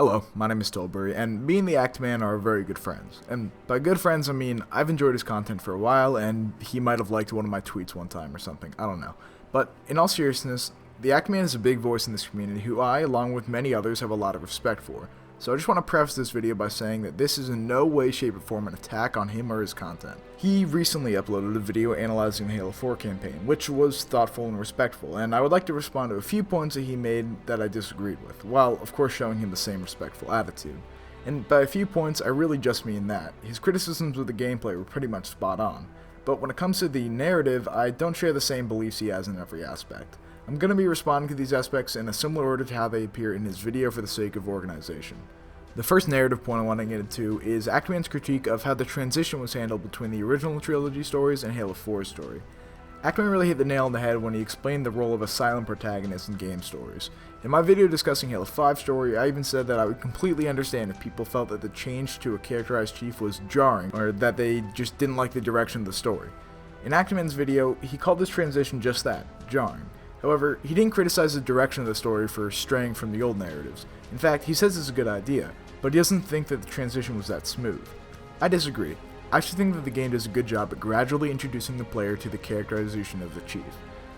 Hello, my name is Tullbery, and me and the Actman are very good friends. And by good friends, I mean I've enjoyed his content for a while, and he might have liked one of my tweets one time or something, I don't know. But in all seriousness, the Actman is a big voice in this community who I, along with many others, have a lot of respect for. So I just want to preface this video by saying that this is in no way, shape, or form an attack on him or his content. He recently uploaded a video analyzing the Halo 4 campaign, which was thoughtful and respectful, and I would like to respond to a few points that he made that I disagreed with, while of course showing him the same respectful attitude. And by a few points, I really just mean that. His criticisms of the gameplay were pretty much spot on, but when it comes to the narrative, I don't share the same beliefs he has in every aspect. I'm going to be responding to these aspects in a similar order to how they appear in his video for the sake of organization. The first narrative point I want to get into is Actman's critique of how the transition was handled between the original trilogy stories and Halo 4's story. Actman really hit the nail on the head when he explained the role of a silent protagonist in game stories. In my video discussing Halo 5's story, I even said that I would completely understand if people felt that the change to a characterized chief was jarring, or that they just didn't like the direction of the story. In Actman's video, he called this transition just that, jarring. However, he didn't criticize the direction of the story for straying from the old narratives. In fact, he says it's a good idea, but he doesn't think that the transition was that smooth. I disagree. I actually think that the game does a good job at gradually introducing the player to the characterization of the chief.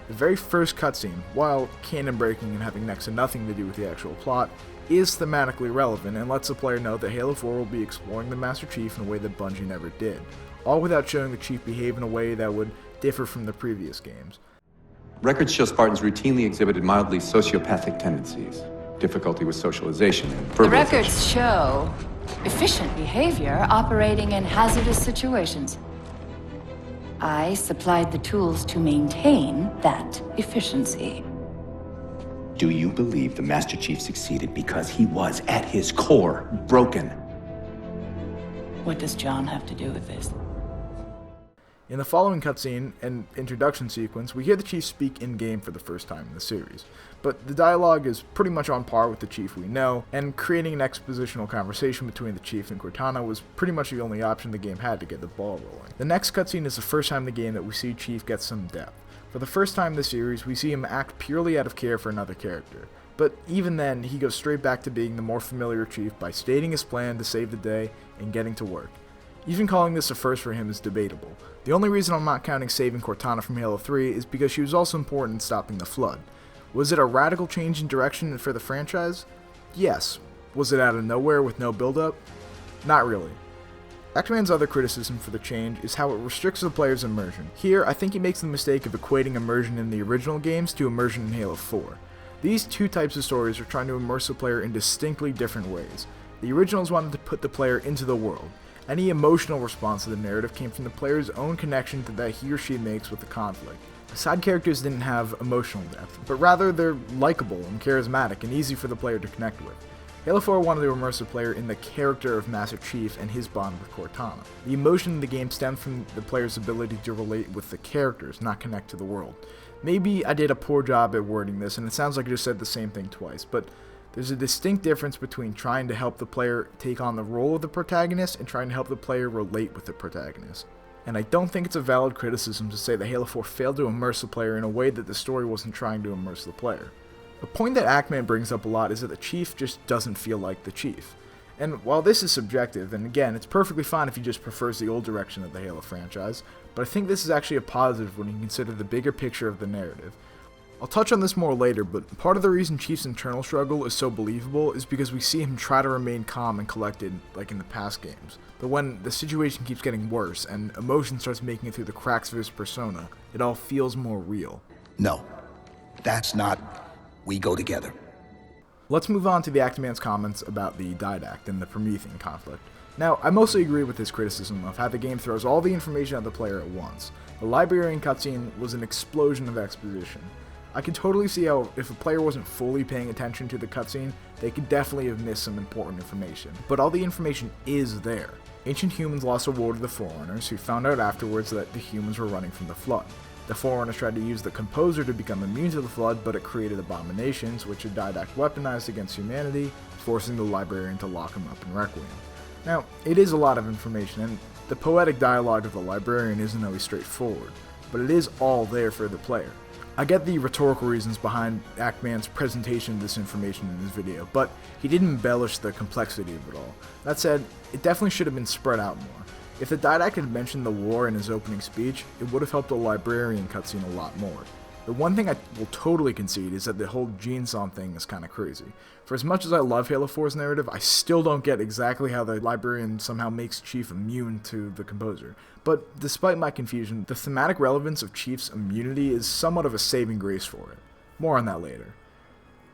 The very first cutscene, while canon breaking and having next to nothing to do with the actual plot, is thematically relevant and lets the player know that Halo 4 will be exploring the Master Chief in a way that Bungie never did, all without showing the chief behave in a way that would differ from the previous games. Records show Spartans routinely exhibited mildly sociopathic tendencies, difficulty with socialization, and The records show efficient behavior operating in hazardous situations. I supplied the tools to maintain that efficiency. Do you believe the Master Chief succeeded because he was, at his core, broken? What does John have to do with this? In the following cutscene and introduction sequence, we hear the Chief speak in-game for the first time in the series, but the dialogue is pretty much on par with the Chief we know, and creating an expositional conversation between the Chief and Cortana was pretty much the only option the game had to get the ball rolling. The next cutscene is the first time in the game that we see Chief get some depth. For the first time in the series, we see him act purely out of care for another character, but even then, he goes straight back to being the more familiar Chief by stating his plan to save the day and getting to work. Even calling this a first for him is debatable. The only reason I'm not counting saving Cortana from Halo 3 is because she was also important in stopping the Flood. Was it a radical change in direction for the franchise? Yes. Was it out of nowhere with no build-up? Not really. Actman's other criticism for the change is how it restricts the player's immersion. Here, I think he makes the mistake of equating immersion in the original games to immersion in Halo 4. These two types of stories are trying to immerse the player in distinctly different ways. The originals wanted to put the player into the world. Any emotional response to the narrative came from the player's own connection that he or she makes with the conflict. The side characters didn't have emotional depth, but rather they're likable and charismatic and easy for the player to connect with. Halo 4 wanted to immerse the player in the character of Master Chief and his bond with Cortana. The emotion in the game stemmed from the player's ability to relate with the characters, not connect to the world. Maybe I did a poor job at wording this, and it sounds like I just said the same thing twice, but there's a distinct difference between trying to help the player take on the role of the protagonist and trying to help the player relate with the protagonist. And I don't think it's a valid criticism to say that Halo 4 failed to immerse the player in a way that the story wasn't trying to immerse the player. A point that Actman brings up a lot is that the Chief just doesn't feel like the Chief. And while this is subjective, and again, it's perfectly fine if he just prefers the old direction of the Halo franchise, but I think this is actually a positive when you consider the bigger picture of the narrative. I'll touch on this more later, but part of the reason Chief's internal struggle is so believable is because we see him try to remain calm and collected like in the past games. But when the situation keeps getting worse and emotion starts making it through the cracks of his persona, it all feels more real. No, that's not. We go together. Let's move on to the Actman's comments about the Didact and the Promethean conflict. Now, I mostly agree with his criticism of how the game throws all the information at the player at once. The librarian cutscene was an explosion of exposition. I could totally see how, if a player wasn't fully paying attention to the cutscene, they could definitely have missed some important information. But all the information is there. Ancient humans lost a war to the Forerunners, who found out afterwards that the humans were running from the Flood. The Forerunners tried to use the Composer to become immune to the Flood, but it created abominations, which a Didact weaponized against humanity, forcing the Librarian to lock him up in Requiem. Now, it is a lot of information, and the poetic dialogue of the Librarian isn't always straightforward, but it is all there for the player. I get the rhetorical reasons behind Ackman's presentation of this information in his video, but he didn't embellish the complexity of it all. That said, it definitely should have been spread out more. If the Didact had mentioned the war in his opening speech, it would have helped the librarian cutscene a lot more. The one thing I will totally concede is that the whole Jean-Son thing is kinda crazy. For as much as I love Halo 4's narrative, I still don't get exactly how the librarian somehow makes Chief immune to the composer. But despite my confusion, the thematic relevance of Chief's immunity is somewhat of a saving grace for it. More on that later.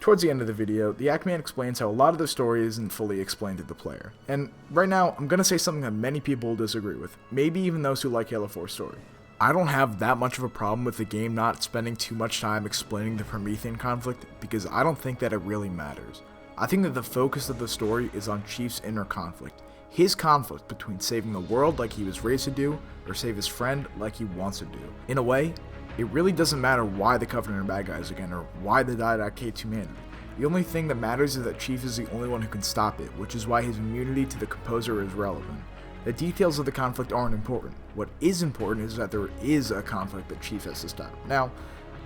Towards the end of the video, the Ackman explains how a lot of the story isn't fully explained to the player. And right now, I'm gonna say something that many people will disagree with, maybe even those who like Halo 4's story. I don't have that much of a problem with the game not spending too much time explaining the Promethean conflict, because I don't think that it really matters. I think that the focus of the story is on Chief's inner conflict. His conflict between saving the world like he was raised to do, or save his friend like he wants to do. In a way, it really doesn't matter why the Covenant are bad guys again, or why the Didact hate humanity. The only thing that matters is that Chief is the only one who can stop it, which is why his immunity to the composer is relevant. The details of the conflict aren't important. What is important is that there is a conflict that Chief has to stop. Now,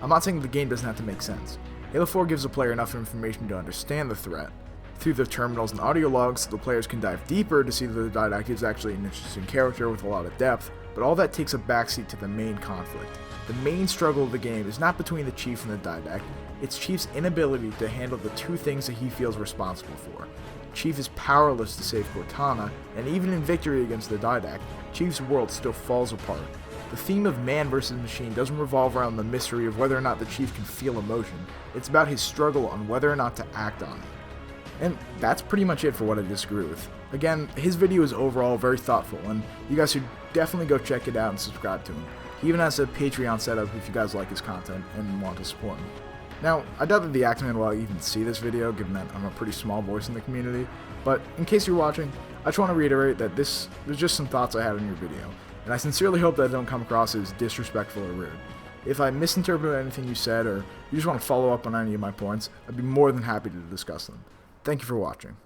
I'm not saying the game doesn't have to make sense. Halo 4 gives the player enough information to understand the threat. Through the terminals and audio logs, the players can dive deeper to see that the Didact is actually an interesting character with a lot of depth, but all that takes a backseat to the main conflict. The main struggle of the game is not between the Chief and the Didact, it's Chief's inability to handle the two things that he feels responsible for. Chief is powerless to save Cortana, and even in victory against the Didact, Chief's world still falls apart. The theme of man versus machine doesn't revolve around the mystery of whether or not the Chief can feel emotion, it's about his struggle on whether or not to act on it. And that's pretty much it for what I disagree with. Again, his video is overall very thoughtful, and you guys should definitely go check it out and subscribe to him. He even has a Patreon set up if you guys like his content and want to support him. Now, I doubt that the Ackman will even see this video, given that I'm a pretty small voice in the community, but in case you're watching, I just want to reiterate that there's just some thoughts I had on your video, and I sincerely hope that I don't come across as disrespectful or rude. If I misinterpreted anything you said, or you just want to follow up on any of my points, I'd be more than happy to discuss them. Thank you for watching.